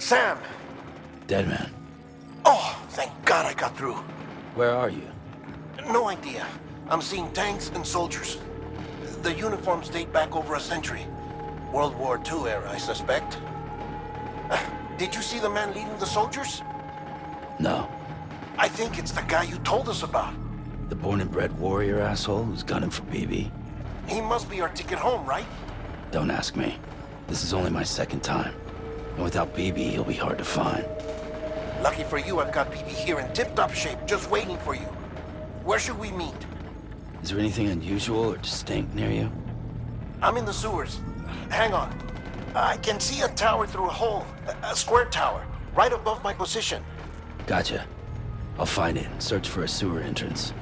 Sam! Dead man. Oh, thank God I got through. Where are you? No idea. I'm seeing tanks and soldiers. The uniforms date back over a century. World War II era, I suspect. Did you see the man leading the soldiers? No. I think it's the guy you told us about. The born and bred warrior asshole who's gunning for BB? He must be our ticket home, right? Don't ask me. This is only my second time. And without BB, he'll be hard to find. Lucky for you, I've got BB here in tip-top shape, just waiting for you. Where should we meet? Is there anything unusual or distinct near you? I'm in the sewers. Hang on. I can see a tower through a hole. A square tower, right above my position. Gotcha. I'll find it and search for a sewer entrance.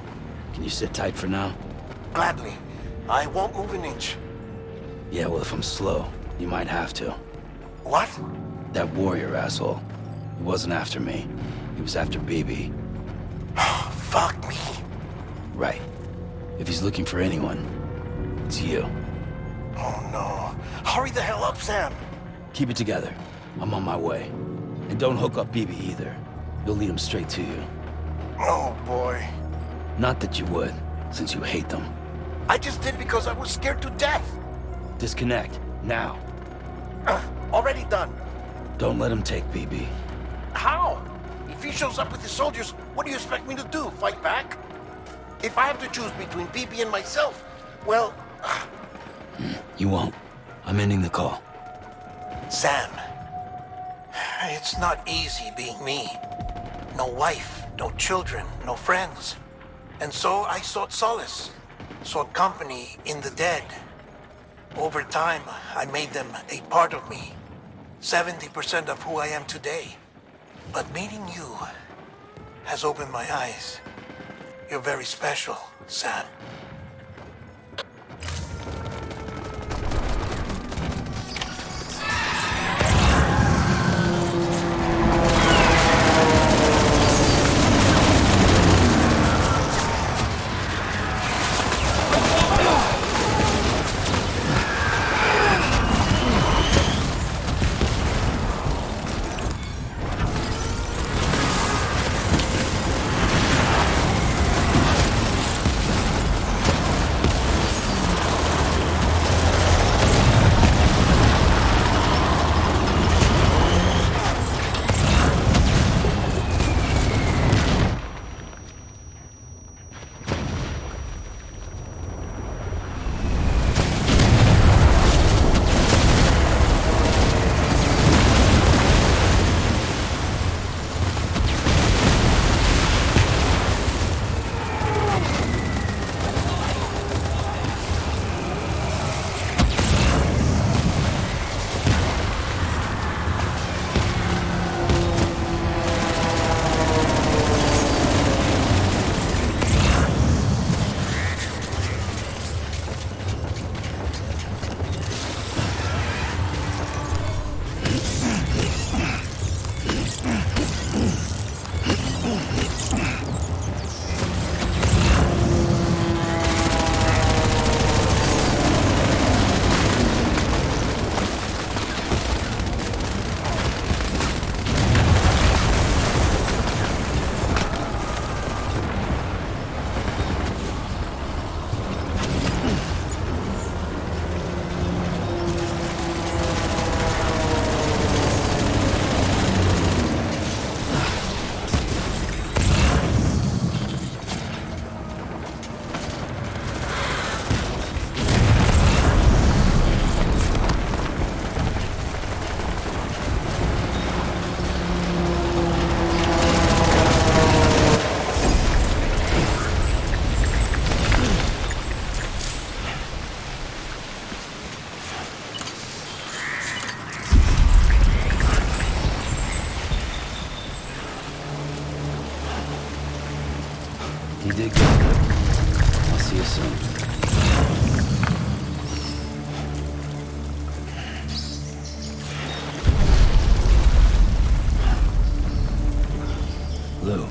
Can you sit tight for now? Gladly. I won't move an inch. Yeah, well, if I'm slow, you might have to. What? That warrior asshole. He wasn't after me. He was after BB. Fuck me. Right. If he's looking for anyone, it's you. Oh no. Hurry the hell up, Sam. Keep it together. I'm on my way. And don't hook up BB either. You'll lead him straight to you. Oh boy. Not that you would, since you hate them. I just did because I was scared to death. Disconnect, now. Already done. Don't let him take BB. How? If he shows up with his soldiers, what do you expect me to do? Fight back? If I have to choose between BB and myself, well... You won't. I'm ending the call. Sam, it's not easy being me. No wife, no children, no friends. And so I sought solace, sought company in the dead. Over time, I made them a part of me. 70% of who I am today. But meeting you has opened my eyes. You're very special, Sam. You did good. I'll see you soon. Lou.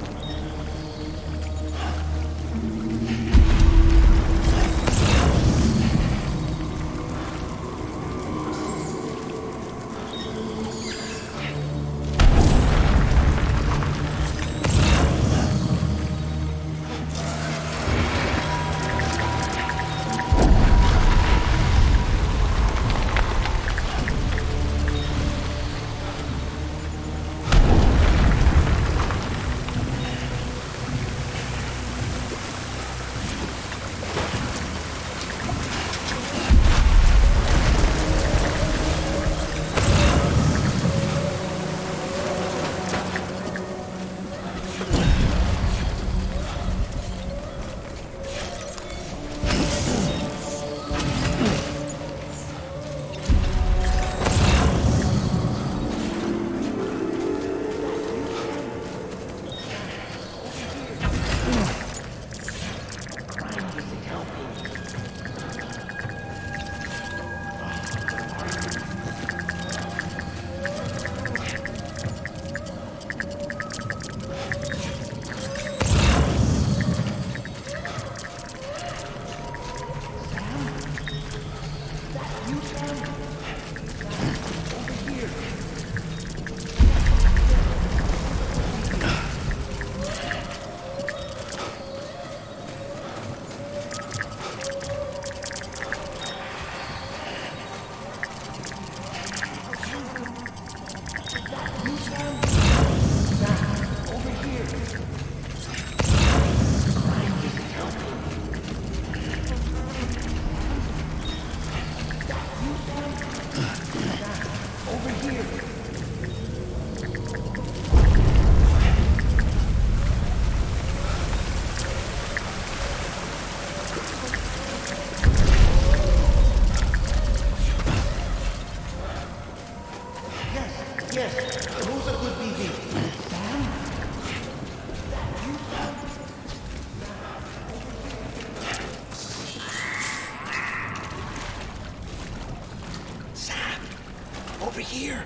Over here.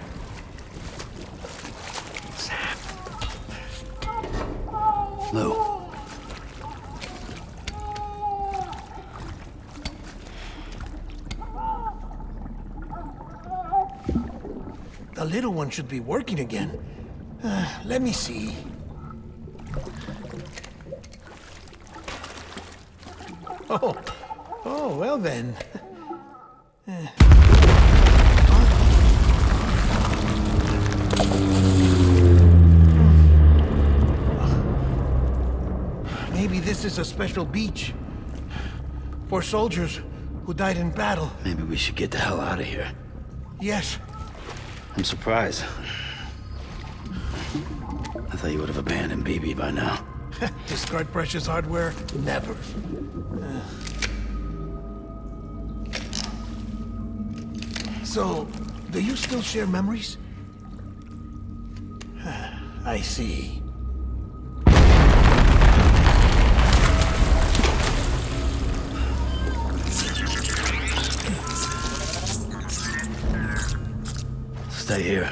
Sam. Lou. The little one should be working again. Let me see. Oh, well then. Maybe this is a special beach for soldiers who died in battle. Maybe we should get the hell out of here. Yes. I'm surprised. I thought you would have abandoned BB by now. Discard precious hardware? Never. So, do you still share memories? I see. Stay here.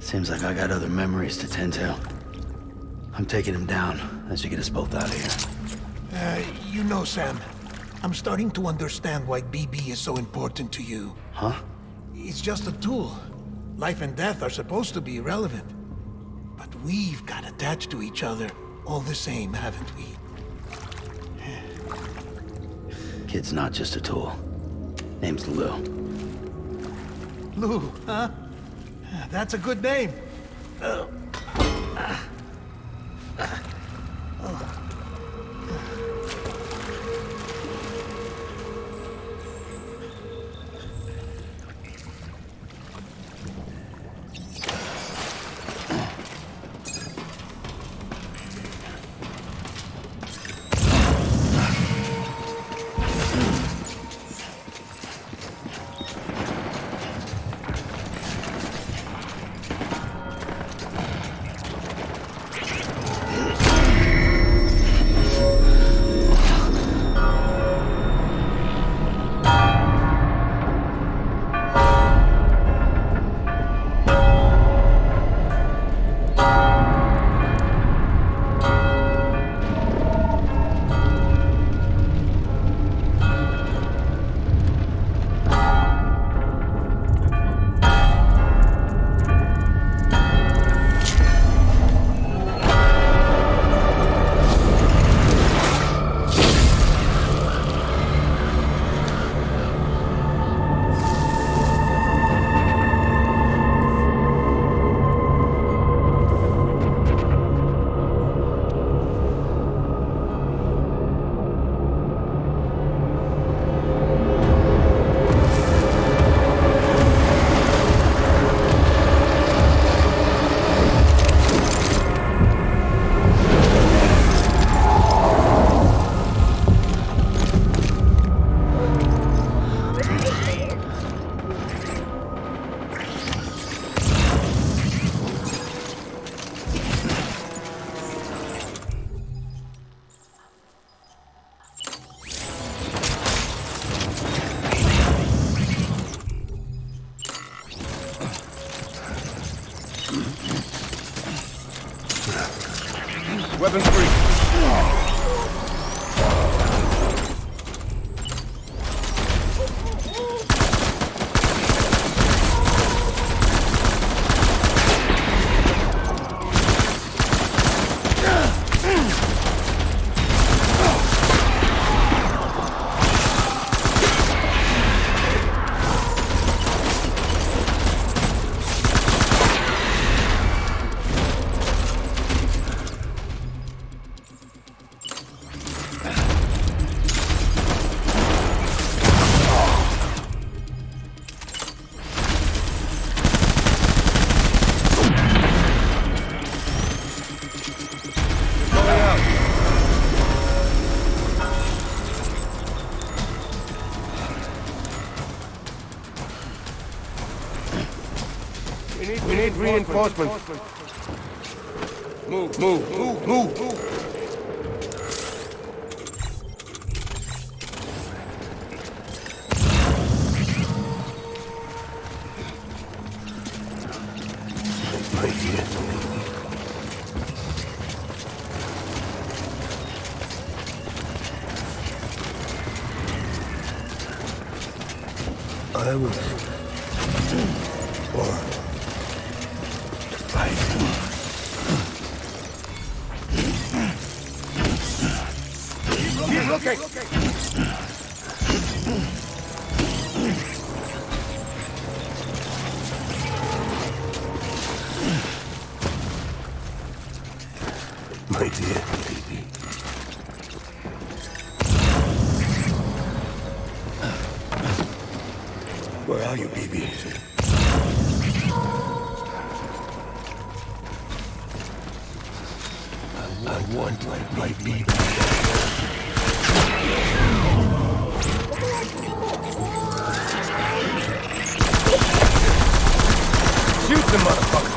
Seems like I got other memories to tend to. I'm taking him down. That should get us both out of here. You know, Sam, I'm starting to understand why BB is so important to you. Huh? It's just a tool. Life and death are supposed to be irrelevant. But we've got attached to each other all the same, haven't we? Kid's not just a tool. Name's Lou. Lou, huh? That's a good name. Weapons free. We need reinforcements. Move, move, move, move, move. Right here. I was born to fight. Keep looking. My dear baby. Where are you, baby? I want my baby. Shoot the motherfucker.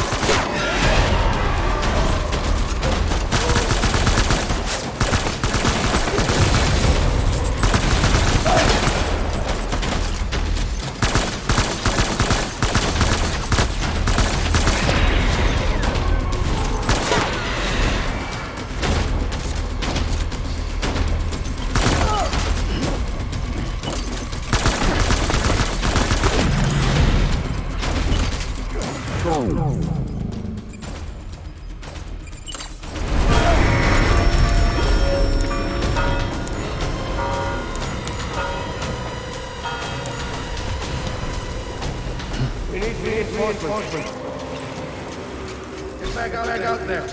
We need reinforcements. Get back out there.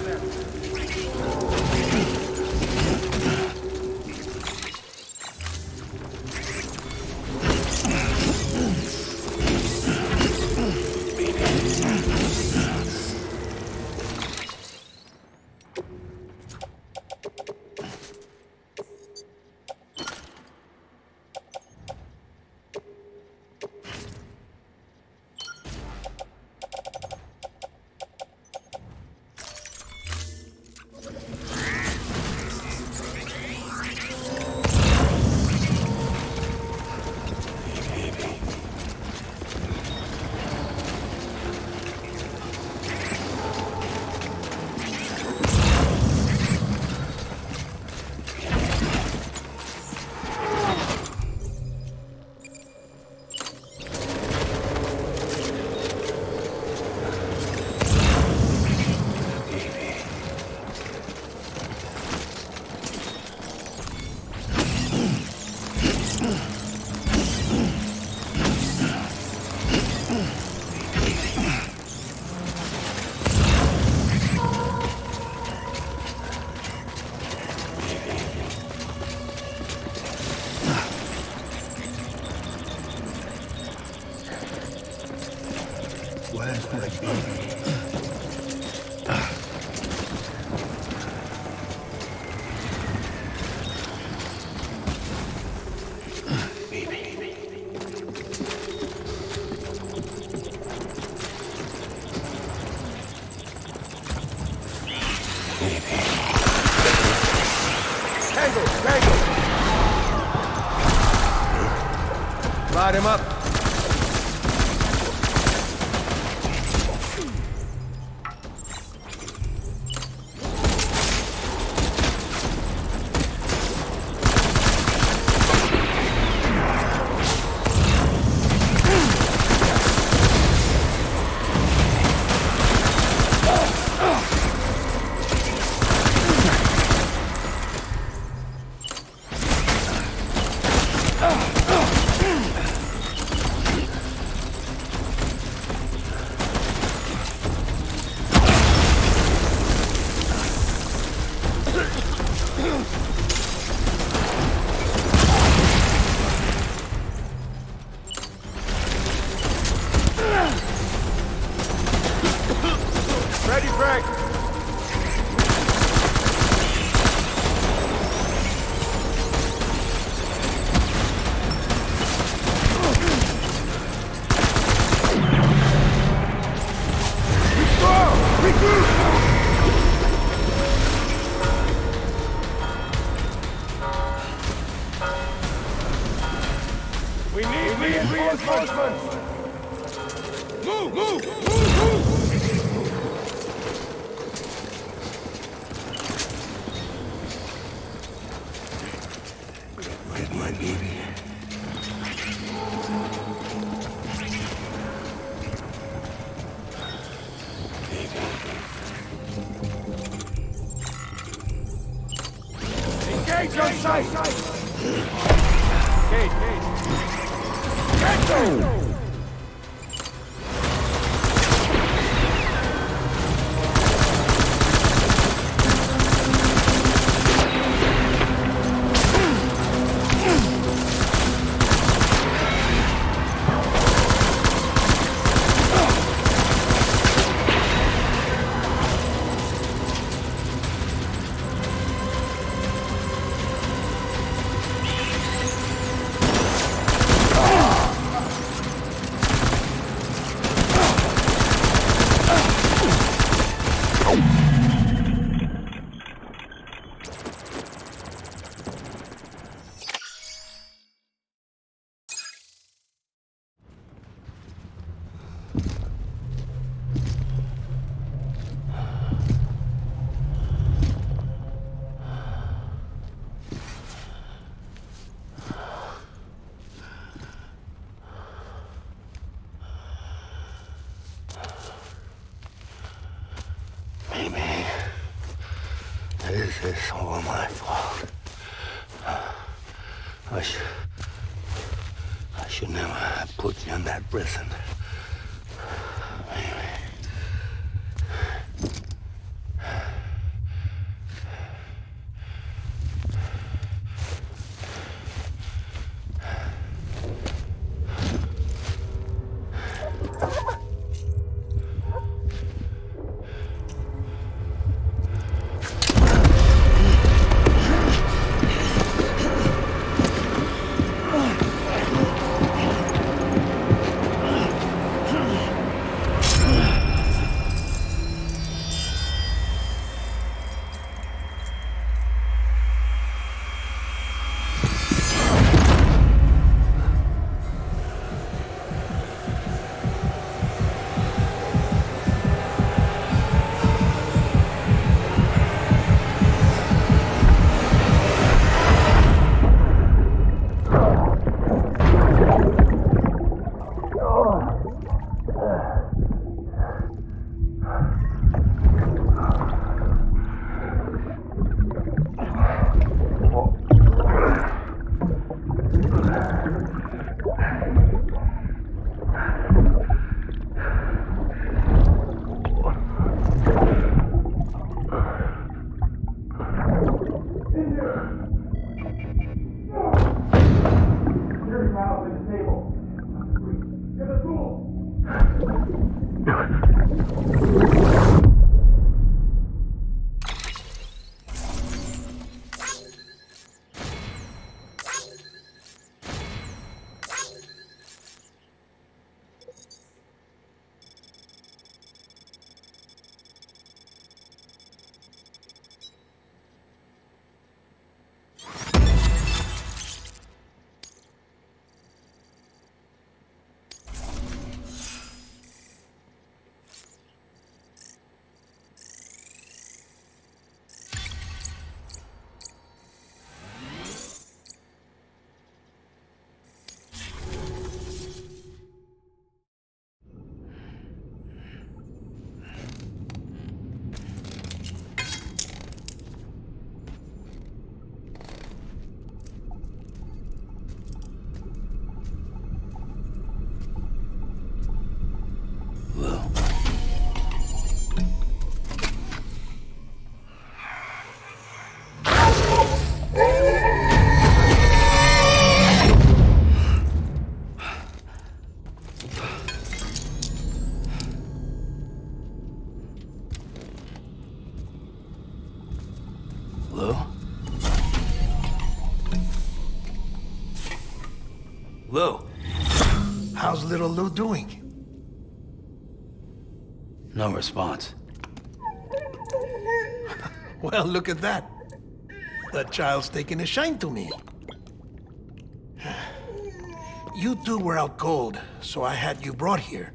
Where's my baby? Tango! Light him up. Ready, Frank! sight! Gate! Get go! Maybe this is all my fault. I should never have put you in that prison. Maybe. Lou, how's little Lou doing? No response. Well, look at that. That child's taking a shine to me. You two were out cold, so I had you brought here.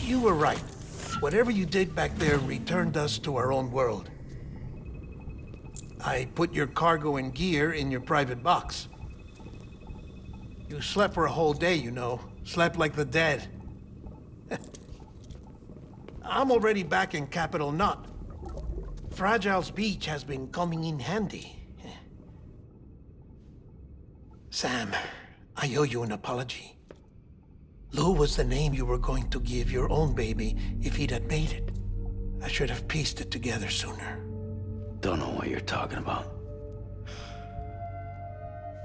You were right. Whatever you did back there returned us to our own world. I put your cargo and gear in your private box. You slept for a whole day, you know. Slept like the dead. I'm already back in Capital Knot. Fragile's beach has been coming in handy. Sam, I owe you an apology. Lou was the name you were going to give your own baby if he'd had made it. I should have pieced it together sooner. Don't know what you're talking about.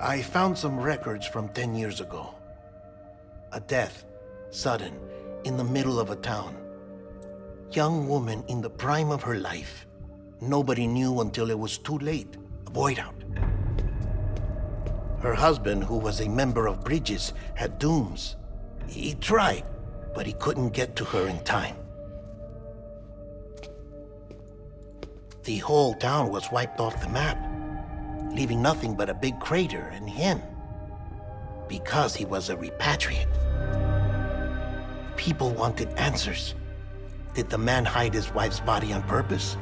I found some records from 10 years ago. A death, sudden, in the middle of a town. Young woman in the prime of her life. Nobody knew until it was too late. A void out. Her husband, who was a member of Bridges, had dooms. He tried, but he couldn't get to her in time. The whole town was wiped off the map, leaving nothing but a big crater and him, because he was a repatriate. People wanted answers. Did the man hide his wife's body on purpose?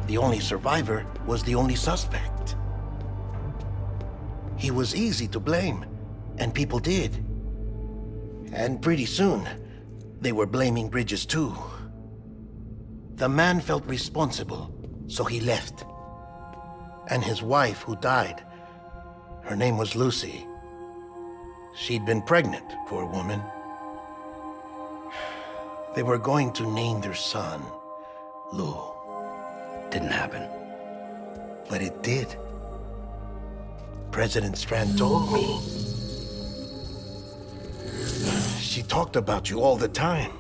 The only survivor was the only suspect. He was easy to blame, and people did. And pretty soon, they were blaming Bridges too. The man felt responsible, so he left. And his wife, who died, her name was Lucy. She'd been pregnant, poor woman. They were going to name their son Lou. Didn't happen. But it did. President Strand told me. She talked about you all the time.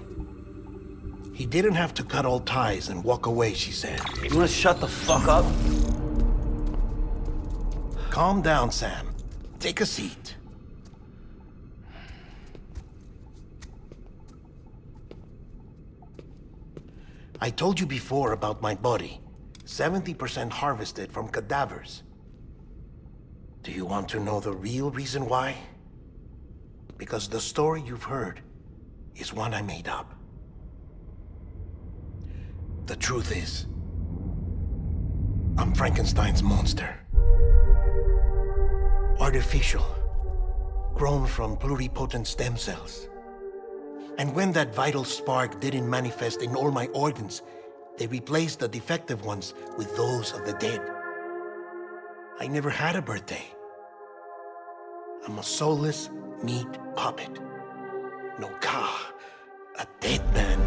He didn't have to cut all ties and walk away, she said. You wanna shut the fuck up? Calm down, Sam. Take a seat. I told you before about my body. 70% harvested from cadavers. Do you want to know the real reason why? Because the story you've heard is one I made up. The truth is, I'm Frankenstein's monster. Artificial, grown from pluripotent stem cells. And when that vital spark didn't manifest in all my organs, they replaced the defective ones with those of the dead. I never had a birthday. I'm a soulless meat puppet. No ka, a dead man.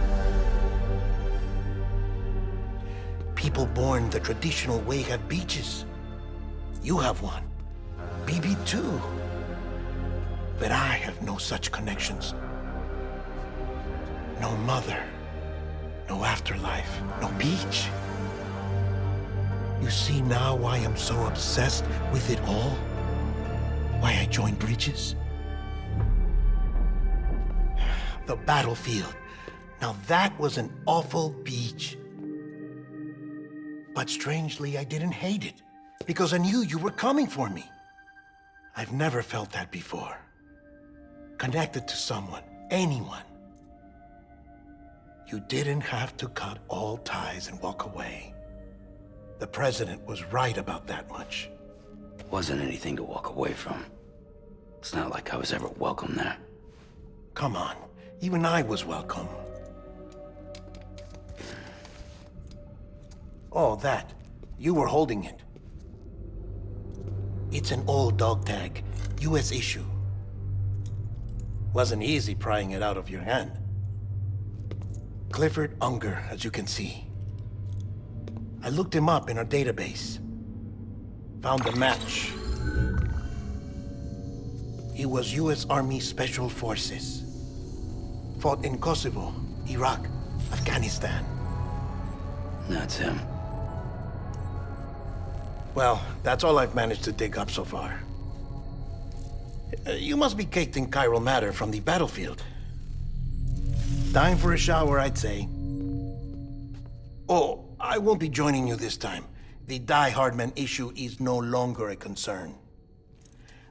People born the traditional way have beaches. You have one. BB too. But I have no such connections. No mother, no afterlife, no beach. You see now why I'm so obsessed with it all? Why I joined Bridges? The battlefield. Now that was an awful beach. But strangely, I didn't hate it, because I knew you were coming for me. I've never felt that before. Connected to someone, anyone. You didn't have to cut all ties and walk away. The president was right about that much. Wasn't anything to walk away from. It's not like I was ever welcome there. Come on, even I was welcome. Oh, that. You were holding it. It's an old dog tag, US issue. Wasn't easy prying it out of your hand. Clifford Unger, as you can see. I looked him up in our database. Found a match. He was US Army Special Forces. Fought in Kosovo, Iraq, Afghanistan. That's him. Well, that's all I've managed to dig up so far. You must be caked in chiral matter from the battlefield. Time for a shower, I'd say. Oh, I won't be joining you this time. The Die Hardman issue is no longer a concern.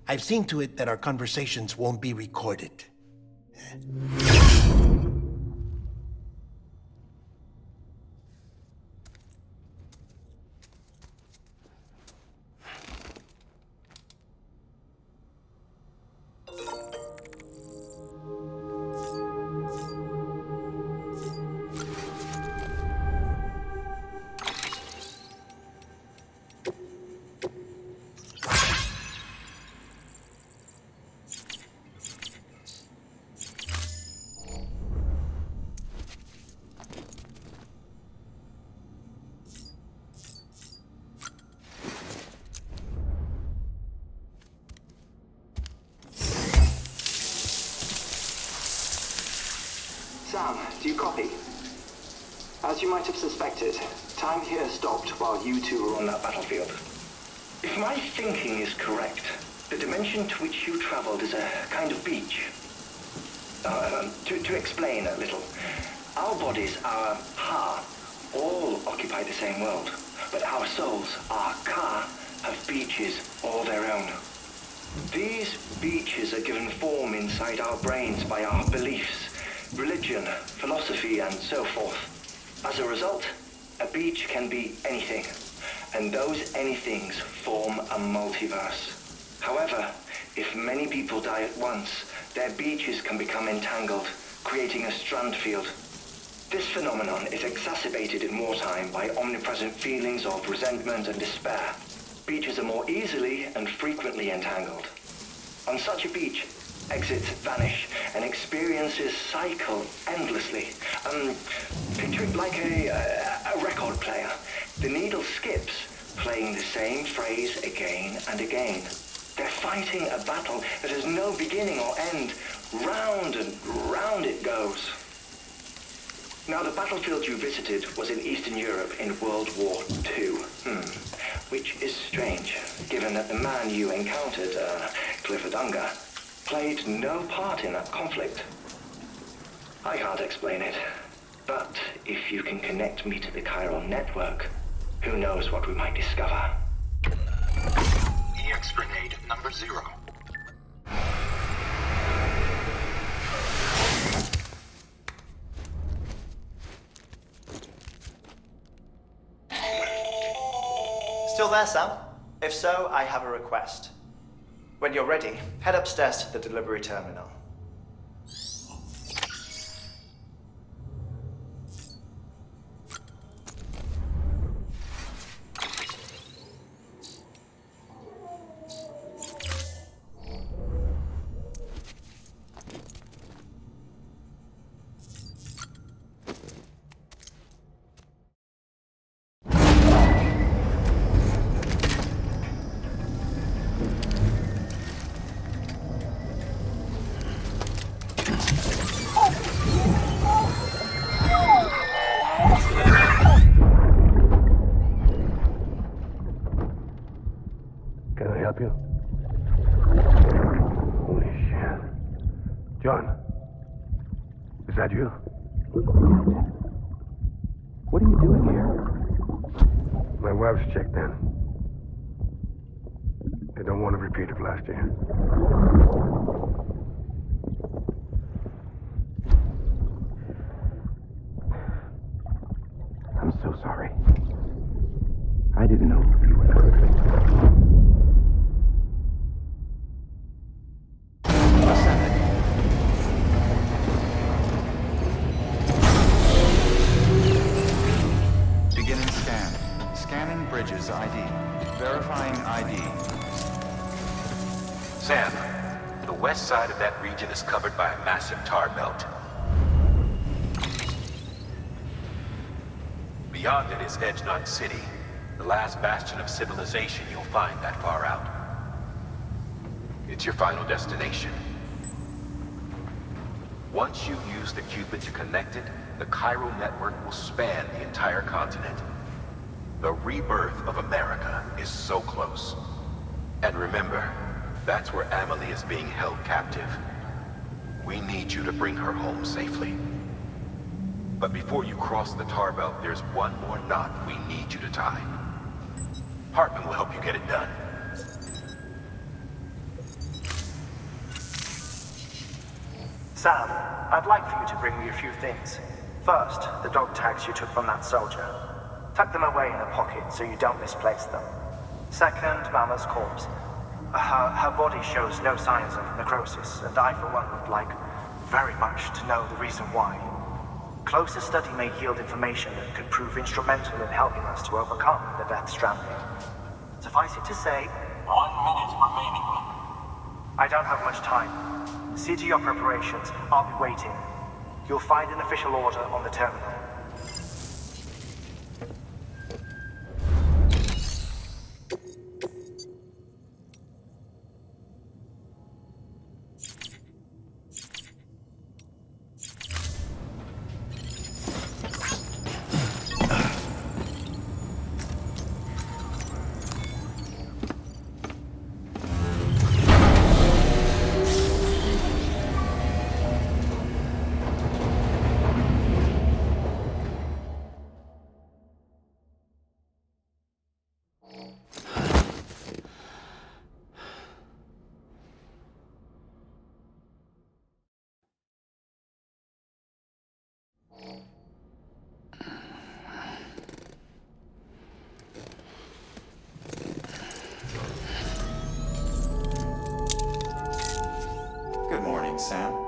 I've seen to it that our conversations won't be recorded. Sam, do you copy? As you might have suspected, time here stopped while you two were on that battlefield. If my thinking is correct, the dimension to which you traveled is a kind of beach. To explain a little, our bodies, our ha, all occupy the same world, but our souls, our ka, have beaches all their own. These beaches are given form inside our brains by our beliefs, religion, philosophy, and so forth. As a result, a beach can be anything, and those anythings form a multiverse. However, if many people die at once, their beaches can become entangled, creating a strand field. This phenomenon is exacerbated in wartime by omnipresent feelings of resentment and despair. Beaches are more easily and frequently entangled. On such a beach, exits vanish and experiences cycle endlessly. Picture it like a record player. The needle skips, playing the same phrase again and again. They're fighting a battle that has no beginning or end. Round and round it goes. Now, the battlefield you visited was in Eastern Europe in World War II. Which is strange, given that the man you encountered, Clifford Unger, played no part in that conflict. I can't explain it, but if you can connect me to the chiral network, who knows what we might discover. EX grenade number 0. Still there, Sam? If so, I have a request. When you're ready, head upstairs to the delivery terminal. Can I help you? Holy shit. John, is that you? What are you doing here? My wife's checked in. They don't want to repeat of last year. I'm so sorry. I didn't know you were perfect. Beginning scan. Scanning bridges ID. Verifying ID. Sam, the west side of that region is covered by a massive tar belt. Beyond it is Edge Knot City, the last bastion of civilization you'll find that far out. It's your final destination. Once you use the Cupid to connect it, the chiral network will span the entire continent. The rebirth of America is so close. And remember, that's where Amelie is being held captive. We need you to bring her home safely. But before you cross the tar belt, there's one more knot we need you to tie. Hartman will help you get it done. Sam, I'd like for you to bring me a few things. First, the dog tags you took from that soldier. Tuck them away in a pocket so you don't misplace them. Second, Mama's corpse. Her body shows no signs of necrosis, and I, for one, would like very much to know the reason why. Closer study may yield information that could prove instrumental in helping us to overcome the Death Stranding. Suffice it to say, 1 minute remaining. I don't have much time. See to your preparations. I'll be waiting. You'll find an official order on the terminal. Good morning, Sam.